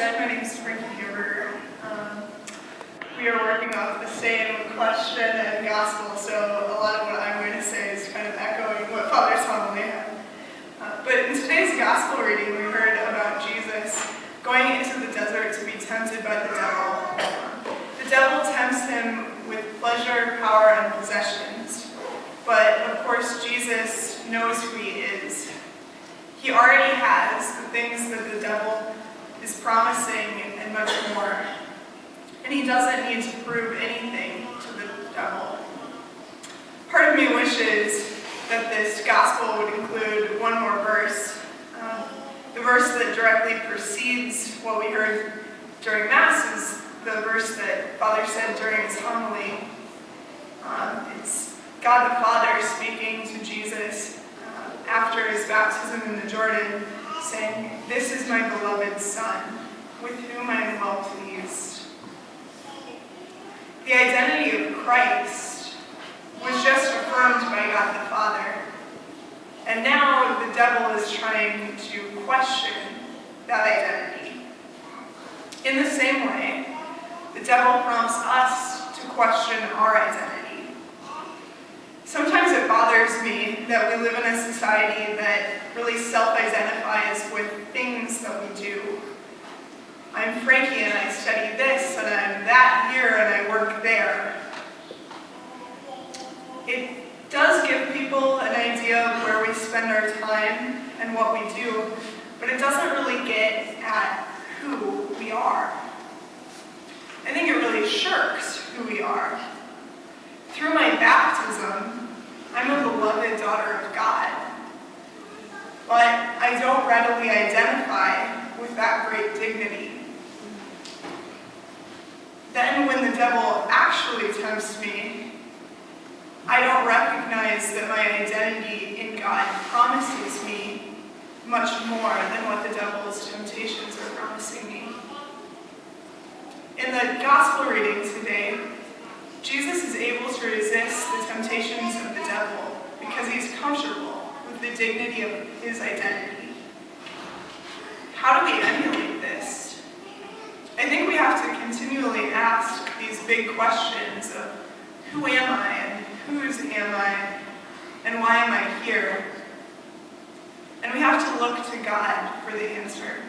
said, my name is Frankie. We are working off the same question and gospel, so a lot of what I'm going to say is kind of echoing what Father's homily had. But in today's gospel reading, we heard about Jesus going into the desert to be tempted by the devil. The devil tempts him with pleasure, power, and possessions. But, of course, Jesus knows who he is. He already has the things that the devil is promising and much more. And he doesn't need to prove anything to the devil. Part of me wishes that this gospel would include one more verse. The verse that directly precedes what we heard during Mass is the verse that Father said during his homily. It's God the Father speaking to Jesus after his baptism in the Jordan, saying, "This is my beloved Son, with whom I am well pleased." The identity of Christ was just affirmed by God the Father. And now the devil is trying to question that identity. In the same way, the devil prompts us to question our identity. Sometimes it bothers me that we live in a society that really self-identifies with things that we do. I'm Frankie and I study this, and I'm that here and I work there. It does give people an idea of where we spend our time and what we do, but it doesn't really get at who we are. I think it really shirks who we are. Through my baptism, I'm a beloved daughter of God, but I don't readily identify with that great dignity. Then when the devil actually tempts me, I don't recognize that my identity in God promises me much more than what the devil's temptations are promising me. In the gospel reading today, Jesus is able to resist the temptations of the devil because he's comfortable with the dignity of his identity. How do we emulate this? I think we have to continually ask these big questions of who am I and whose am I and why am I here? And we have to look to God for the answer.